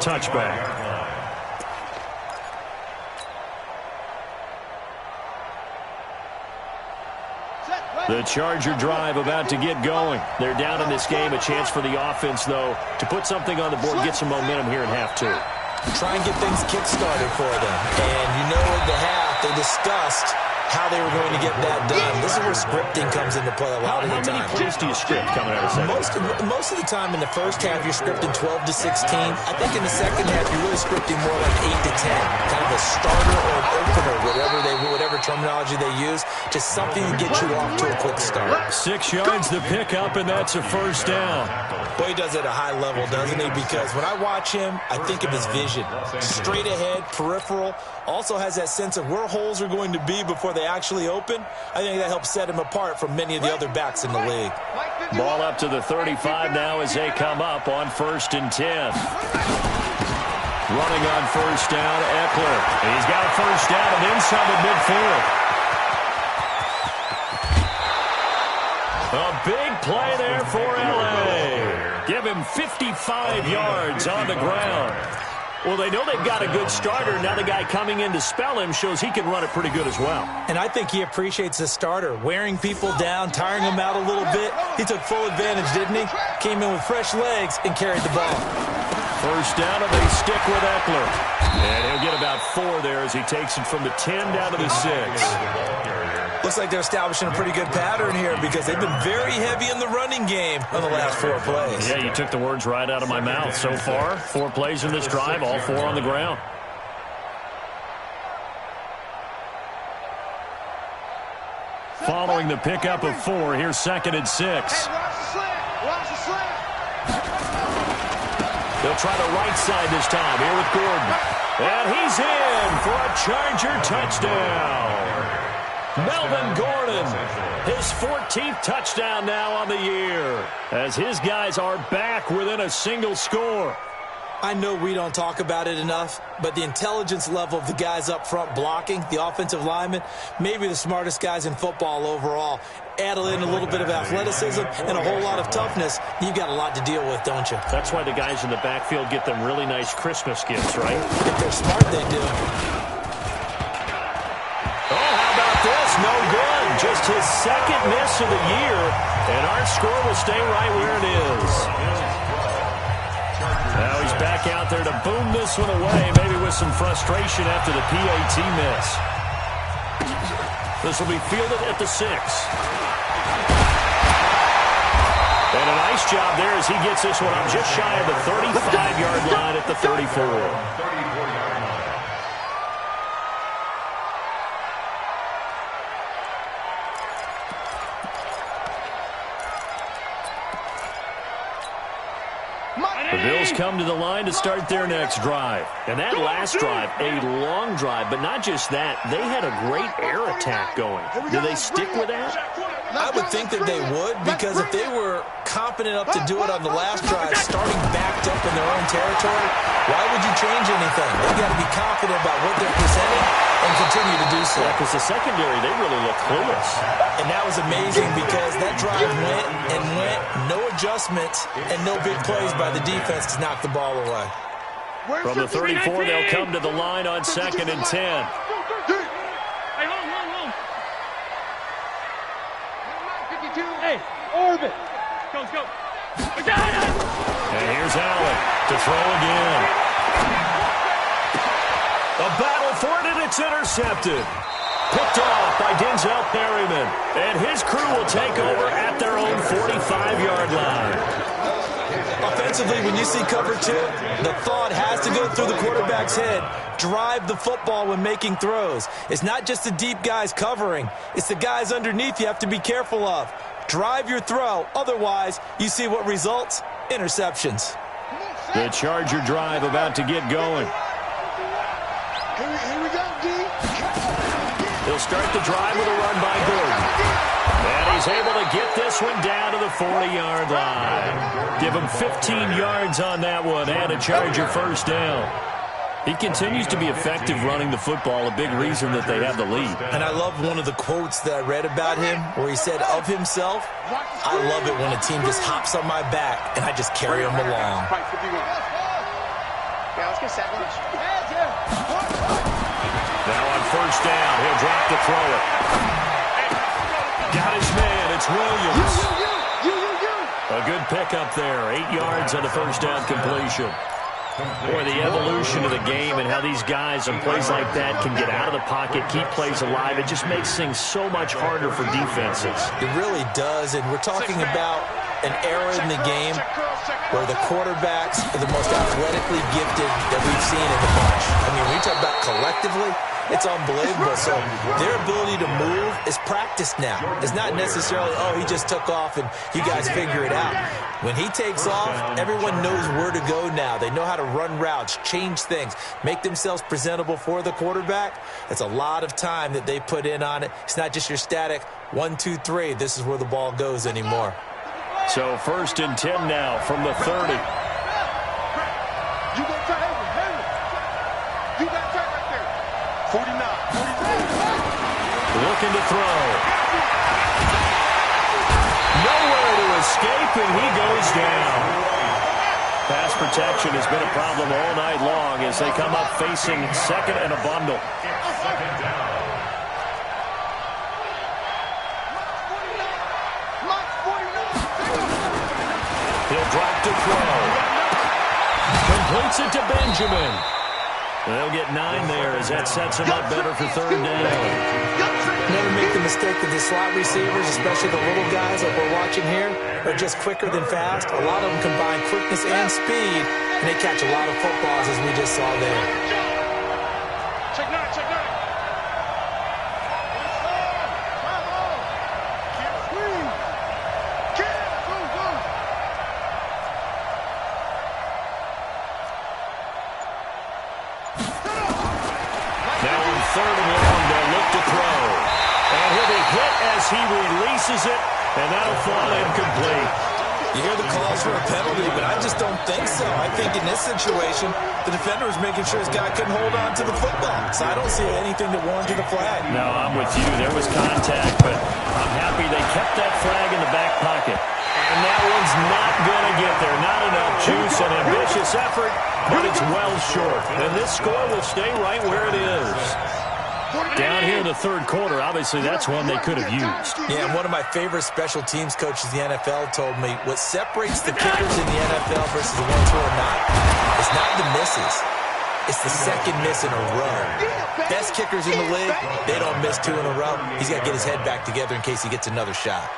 touchback. The Charger drive about to get going. They're down in this game. A chance for the offense, though, to put something on the board, get some momentum here in half two. Try and get things kick-started for them. And you know at the half, they discussed how they were going to get that done. This is where scripting comes into play a lot of the time. How many plays do you script coming out of second? Most of the time in the first half, you're scripting 12 to 16. I think in the second half, you're really scripting more like 8 to 10. Kind of a starter or an opener, whatever terminology they use. Just something to get you off to a quick start. 6 yards to pick up, and that's a first down. Boy, he does it at a high level, doesn't he? Because when I watch him, I think of his vision. Straight ahead, peripheral. Also has that sense of where holes are going to be before they actually open. I think that helps set him apart from many of the other backs in the league. Ball up to the 35 now as they come up on 1st and 10. Running on first down, Eckler. He's got a first down and then some at midfield. A big play there for L.A. Give him 55 yards on the ground. Well, they know they've got a good starter. Now the guy coming in to spell him shows he can run it pretty good as well. And I think he appreciates the starter, wearing people down, tiring them out a little bit. He took full advantage, didn't he? Came in with fresh legs and carried the ball. First down, and they stick with Eckler. And he'll get about 4 there as he takes it from the 10 down to the 6. Looks like they're establishing a pretty good pattern here because they've been very heavy in the running game on the last 4 plays. Yeah, you took the words right out of my mouth. So far, 4 plays in this drive, all 4 on the ground. Following the pickup of 4, here's 2nd and 6. They'll try the right side this time, here with Gordon. And he's in for a Charger touchdown. Melvin Gordon, his 14th touchdown now on the year, as his guys are back within a single score. I know we don't talk about it enough, but the intelligence level of the guys up front blocking, the offensive linemen, maybe the smartest guys in football overall. Add in a little bit of athleticism and a whole lot of toughness, you've got a lot to deal with, don't you? That's why the guys in the backfield get them really nice Christmas gifts, right? If they're smart, they do. This no good. Just his 2nd miss of the year, and our score will stay right where it is. Now he's back out there to boom this one away, maybe with some frustration after the PAT miss. This will be fielded at the 6. And a nice job there as he gets this one up just shy of the 35-yard line at the 34. The Bills come to the line to start their next drive. And that last drive, a long drive, but not just that. They had a great air attack going. Do they stick with that? I would think that they would, because if they were confident enough to do it on the last drive, starting backed up in their own territory, why would you change anything? They've got to be confident about what they're presenting and continue to do so. Yeah, because the secondary, they really look clueless. And that was amazing because that drive went and went, no adjustments, and no big plays by the defense to knock the ball away. From the 34, they'll come to the line on 2nd and 10. Hey, orbit. Go, go. We got it. And here's Allen to throw again. A battle for it, and it's intercepted. Picked off by Denzel Perryman. And his crew will take over at their own 45-yard line. Offensively, when you see cover 2, the thought has to go through the quarterback's head. Drive the football when making throws. It's not just the deep guys covering. It's the guys underneath you have to be careful of. Drive your throw. Otherwise, you see what results? Interceptions. The Charger drive about to get going. Here we go, D. He'll start the drive with a run by Gordon. And he's able to get this one down to the 40-yard line. Give him 15 yards on that one and a Charger first down. He continues to be effective running the football, a big reason that they have the lead. And I love one of the quotes that I read about him where he said of himself, I love it when a team just hops on my back and I just carry them along. Yeah, let's get set. Now on first down, he'll drop to throw it. Got his man. It's Williams. A good pickup there. 8 yards on the first down completion. Boy, the evolution of the game and how these guys on plays like that can get out of the pocket, keep plays alive, it just makes things so much harder for defenses. It really does, and we're talking about an era in the game where the quarterbacks are the most athletically gifted that we've seen in the bunch. I mean, when you talk about collectively, it's unbelievable. So their ability to move is practiced now. It's not necessarily, oh, he just took off and you guys figure it out. When he takes off, everyone knows where to go now. They know how to run routes, change things, make themselves presentable for the quarterback. It's a lot of time that they put in on it. It's not just your static 1, 2, 3. This is where the ball goes anymore. So 1st and 10 now from the 30. You got try right there. 49. Looking to throw. Nowhere to escape, and he goes down. Pass protection has been a problem all night long as they come up facing second and a bundle. He'll drop to throw. Completes it to Benjamin. They'll get 9 there as that sets him up better for 3rd down. Never make the mistake that the slot receivers, especially the little guys like we're watching here, are just quicker than fast. A lot of them combine quickness and speed, and they catch a lot of footballs as we just saw there. Check 9, check 9. Now on 3rd and long, they'll look to throw. And he'll be hit as he releases it, and that'll fall incomplete. You hear the calls for a penalty, but I just don't think so. I think in this situation, the defender was making sure his guy couldn't hold on to the football. So I don't see anything that warranted a flag. No, I'm with you. There was contact, but I'm happy they kept that flag in the back pocket. And that one's not going to get there. Not enough juice, an ambitious effort, but it's well short. And this score will stay right where it is. Down here in the 3rd quarter, obviously that's one they could have used. Yeah, and one of my favorite special teams coaches in the NFL told me what separates the kickers in the NFL versus the ones who are not is not the misses. It's the second miss in a row. Best kickers in the league, they don't miss 2 in a row. He's got to get his head back together in case he gets another shot.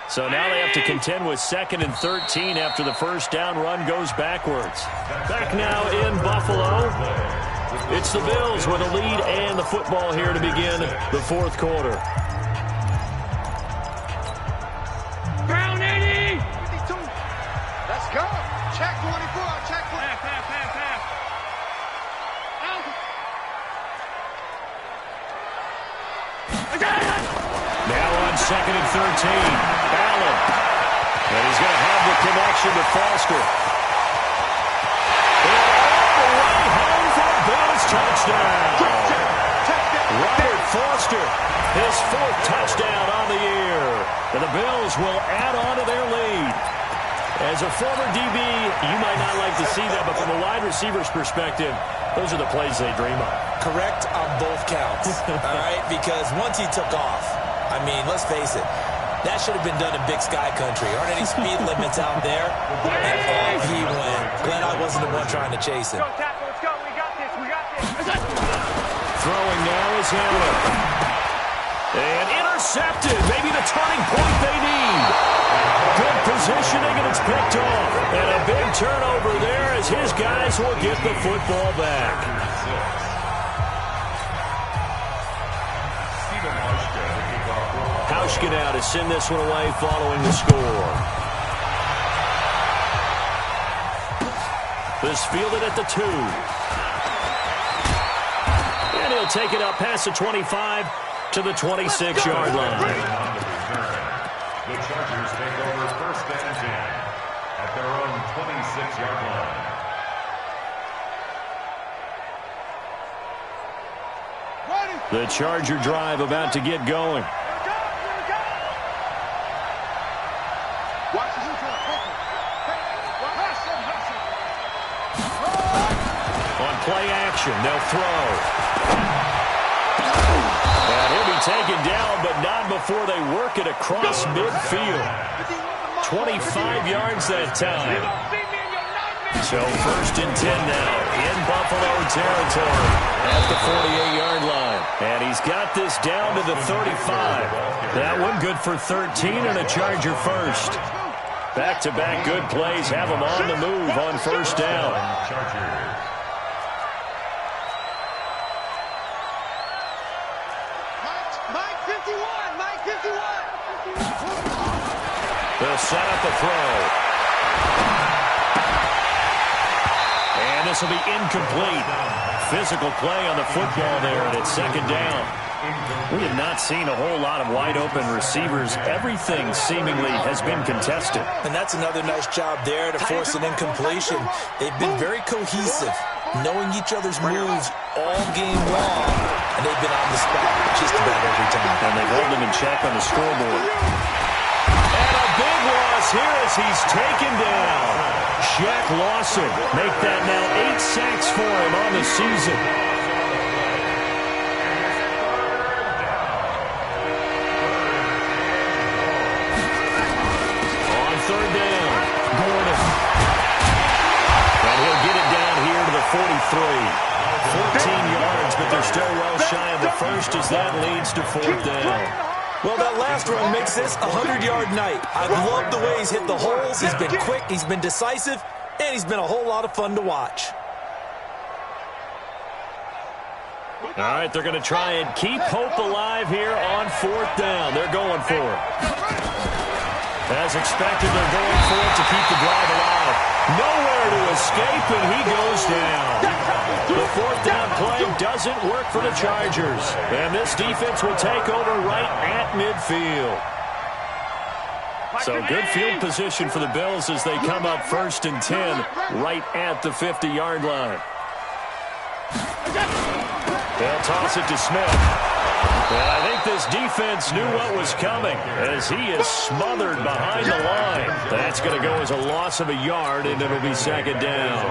So now they have to contend with 2nd and 13 after the first down run goes backwards. Back now in Buffalo. It's the Bills with a lead and the football here to begin the 4th quarter. Brown 80. 52. Let's go. Check 24. Check 4. Pass. Now on 2nd and 13. Allen. And he's going to have the connection to Foster. Bills touchdown. Robert Foster, his 4th touchdown on the year. And the Bills will add on to their lead. As a former DB, you might not like to see that, but from a wide receiver's perspective, those are the plays they dream of. Correct on both counts, all right? Because once he took off, I mean, let's face it, that should have been done in Big Sky Country. Aren't any speed limits out there? And off he went. Glad I wasn't the one trying to chase him. Let's go. We got this. Throwing now is Allen. And intercepted. Maybe the turning point they need. Good positioning, and it's picked off. And a big turnover there as his guys will get the football back. Hauschka now to send this one away following the score. This fielded at the 2. And he'll take it up past the 25 to the 26-yard line. The Chargers take over 1st and 10 at their own 26-yard line. The Charger drive about to get going. on play action. They'll throw. And he'll be taken down, but not before they work it across midfield. 25 yards that time. So 1st and 10 now in Buffalo territory at the 48-yard line. And he's got this down to the 35. That one good for 13 and a Charger first. Back-to-back good plays have him on the move on 1st down. Mike 51, Mike 51. They'll set up a throw. And this will be incomplete. Physical play on the football there, and it's 2nd down. We have not seen a whole lot of wide-open receivers. Everything seemingly has been contested. And that's another nice job there to force an incompletion. They've been very cohesive, knowing each other's moves all game long, and they've been on the spot just about every time. And they've held them in check on the scoreboard. And a big loss here as he's taken down. Shaq Lawson make that now 8 sacks for him on the season. On 3rd down, Gordon. And he'll get it down here to the 43. 14 yards, but they're still well shy of the first as that leads to 4th down. Well, that last run makes this a 100-yard night. I love the way he's hit the holes. He's been quick, he's been decisive, and he's been a whole lot of fun to watch. All right, they're going to try and keep hope alive here on 4th down. They're going for it. As expected, they're going for it to keep the drive alive. Nowhere to escape, and he goes down. The 4th down play doesn't work for the Chargers. And this defense will take over right at midfield. So good field position for the Bills as they come up 1st and 10 right at the 50-yard line. They'll toss it to Smith. And I think this defense knew what was coming as he is smothered behind the line. That's going to go as a loss of a yard, and it'll be 2nd down.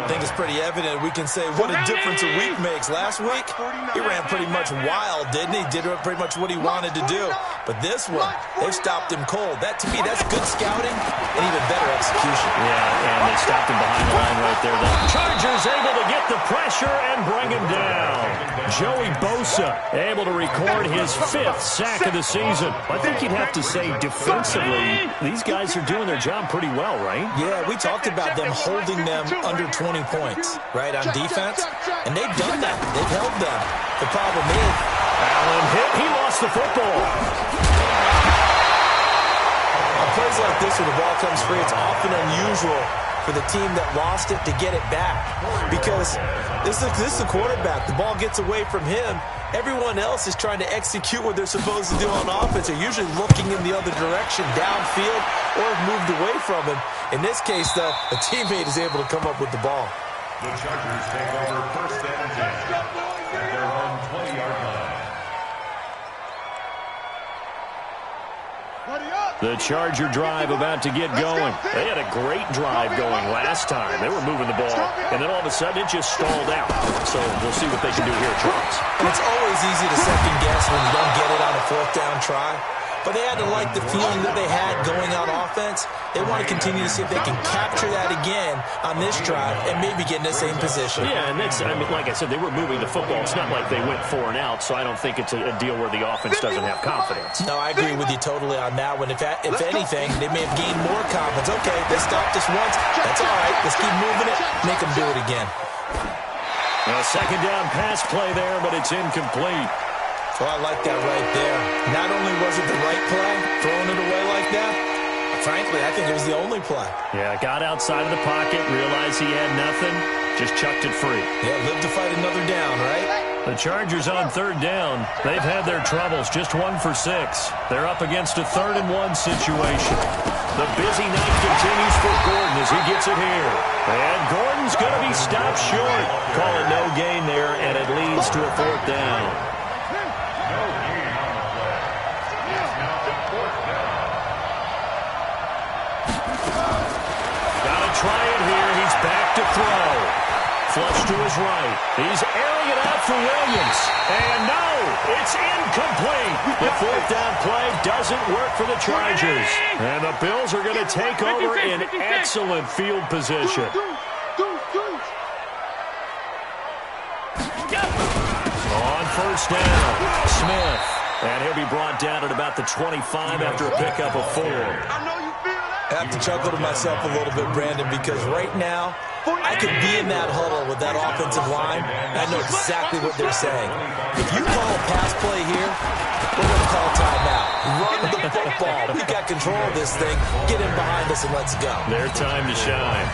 I think it's pretty evident. We can say what a difference a week makes. Last week, he ran pretty much wild, didn't he? Did pretty much what he wanted to do. But this one, they've stopped him cold. That, to me, that's good scouting and even better execution. Yeah, and they stopped him behind the line right there. The Chargers able to get the pressure and bring him down. Joey Bosa able to record his 5th sack of the season. I think you'd have to say defensively, these guys are doing their job pretty well, right? Yeah, we talked about them holding them under 20 points, right, on defense. And they've done that. They've held them. The problem is, Allen hit. He lost the football. on plays like this where the ball comes free, it's often unusual for the team that lost it to get it back. Because this is the quarterback. The ball gets away from him. Everyone else is trying to execute what they're supposed to do on offense. They're usually looking in the other direction, downfield, or have moved away from him. In this case, though, a teammate is able to come up with the ball. The Chargers take over 1st and 10 at their own 20-yard line. The Charger drive about to get going. They had a great drive going last time. They were moving the ball, and then all of a sudden it just stalled out. So we'll see what they can do here, Charles. And it's always easy to second guess when you don't get it on a 4th down try. But they had to like the feeling that they had going on offense. They want to continue to see if they can capture that again on this drive and maybe get in the same position. Yeah, and that's, I mean, like I said, they were moving the football. It's not like they went 4 and out, so I don't think it's a deal where the offense doesn't have confidence. No, I agree with you totally on that one. If anything, they may have gained more confidence. Okay, they stopped us once. That's all right. Let's keep moving it. Make them do it again. A 2nd down pass play there, but it's incomplete. So I like that right there. Not only was it the right play, throwing it away like that, frankly, I think it was the only play. Yeah, got outside of the pocket, realized he had nothing, just chucked it free. Yeah, live to fight another down, right? The Chargers on 3rd down. They've had their troubles, just 1 for 6. They're up against a 3rd and 1 situation. The busy night continues for Gordon as he gets it here. And Gordon's going to be stopped short. Call it no gain there, and it leads to a 4th down. Try it here. He's back to throw. flush to his right. He's airing it out for Williams. And no, it's incomplete. The fourth down play doesn't work for the Chargers. And the Bills are going to take over in excellent field position. On first down, Smith. And he'll be brought down at about the 25 after a pickup of 4. I have to chuckle to myself a little bit, Brandon, because right now, I could be in that huddle with that offensive line, and I know exactly what they're saying. If you call a pass play here, we're going to call timeout. Run the football. We got control of this thing. Get in behind us and let's go. Their time to shine.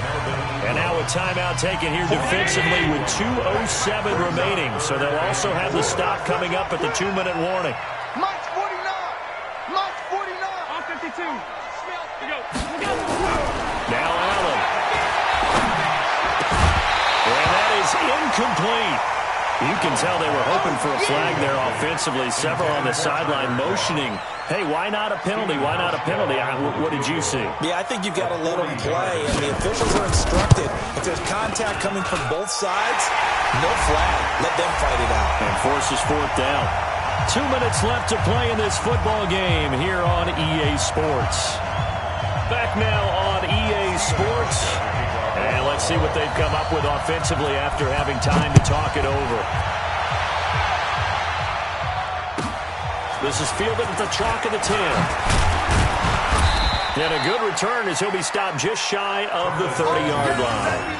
And now a timeout taken here defensively with 2:07 remaining. So they'll also have the stop coming up at the 2-minute warning. Mike's 49. Mike's 49. On 52. Now Allen. And that is incomplete. You can tell they were hoping for a flag there offensively. Several on the sideline motioning. Hey, why not a penalty? Why not a penalty? What did you see? Yeah, I think you've got to let them play, and the officials are instructed. If there's contact coming from both sides, no flag. Let them fight it out. And forces fourth down. 2 minutes left to play in this football game here on EA Sports. Back now on EA Sports. And let's see what they've come up with offensively after having time to talk it over. This is fielded at the chalk of the 10. And a good return as he'll be stopped just shy of the 30-yard line.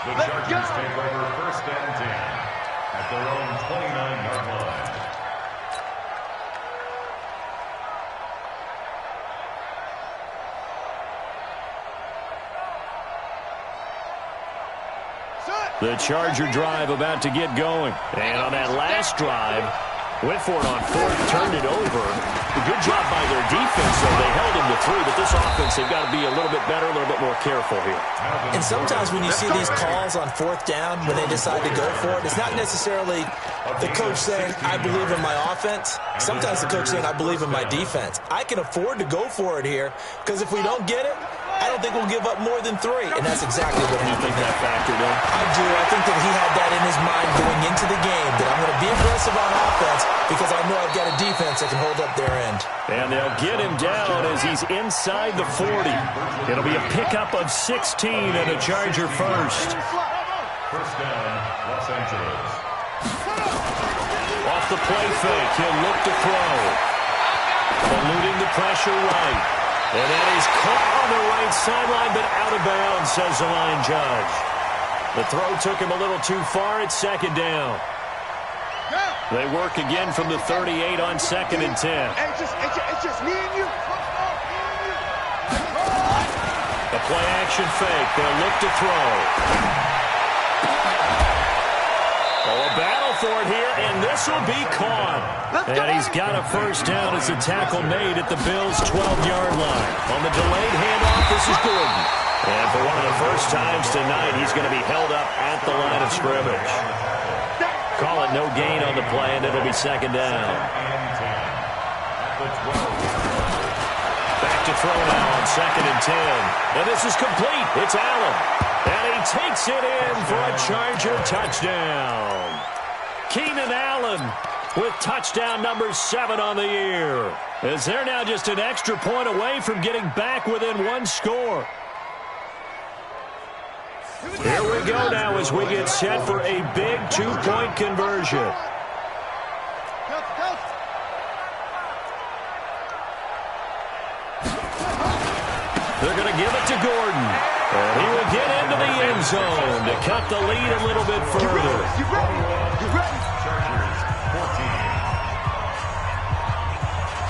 The Chargers take over first and 10 at their own 29-yard line. The Charger drive about to get going. And on that last drive, went for it on fourth, turned it over. A good job by their defense, though. They held him to 3, but this offense, they've got to be a little bit better, a little bit more careful here. And sometimes when you see these calls on fourth down, when they decide to go for it, it's not necessarily the coach saying, I believe in my offense. Sometimes the coach saying, I believe in my defense. I can afford to go for it here, because if we don't get it, I don't think we'll give up more than 3, and that's exactly what happened. You think that factored in? I do. I think that he had that in his mind going into the game, that I'm going to be aggressive on offense because I know I've got a defense that can hold up their end. And they'll get him down as he's inside the 40. It'll be a pickup of 16 and a Charger first. First down, Los Angeles. Off the play fake, he'll look to throw. Eluding the pressure right. And then he's caught on the right sideline, but out of bounds, says the line judge. The throw took him a little too far. It's second down. They work again from the 38 on second and 10. It's just me and you. The play action fake. They'll look to throw. Oh, a battle for it here, and this will be caught. And he's got a first down as the tackle made at the Bills' 12-yard line. On the delayed handoff, this is Gordon. And for one of the first times tonight, he's going to be held up at the line of scrimmage. Call it no gain on the play, and it'll be second down. Back to throw now on second and 10. And this is complete. It's Allen. And he takes it in for a Charger touchdown. Keenan Allen with touchdown number 7 on the year. As they're now just an extra point away from getting back within 1 score. Here we go now as we get set for a big 2-point conversion. They're going to give it to Gordon. And he will get into the end zone to cut the lead a little bit further.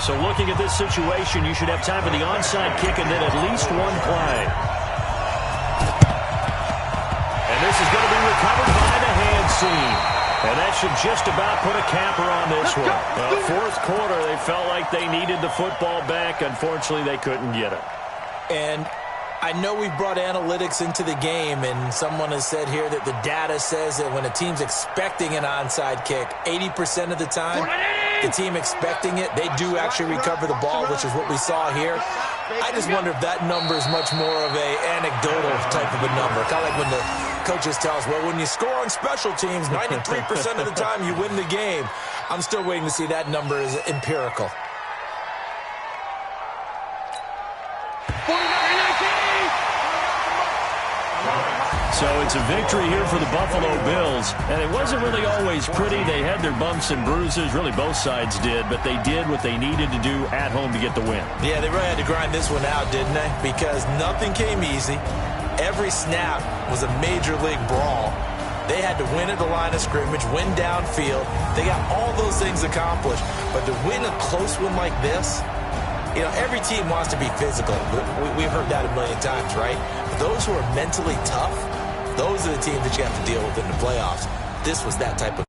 So looking at this situation, you should have time for the onside kick and then at least 1 play. And this is going to be recovered by the hand seam. And that should just about put a capper on this one. Fourth quarter, they felt like they needed the football back. Unfortunately, they couldn't get it. And I know we've brought analytics into the game, and someone has said here that the data says that when a team's expecting an onside kick, 80% of the time, the team expecting it, they do actually recover the ball, which is what we saw here. I just wonder if that number is much more of a anecdotal type of a number. Kind of like when the coaches tell us, well, when you score on special teams, 93% of the time you win the game. I'm still waiting to see that number is empirical. So it's a victory here for the Buffalo Bills, and it wasn't really always pretty. They had their bumps and bruises, really both sides did, but they did what they needed to do at home to get the win. Yeah, they really had to grind this one out, didn't they? Because nothing came easy. Every snap was a major league brawl. They had to win at the line of scrimmage, win downfield. They got all those things accomplished, but to win a close one like this, you know, every team wants to be physical. We've heard that a million times, right? But those who are mentally tough, those are the teams that you have to deal with in the playoffs. This was that type of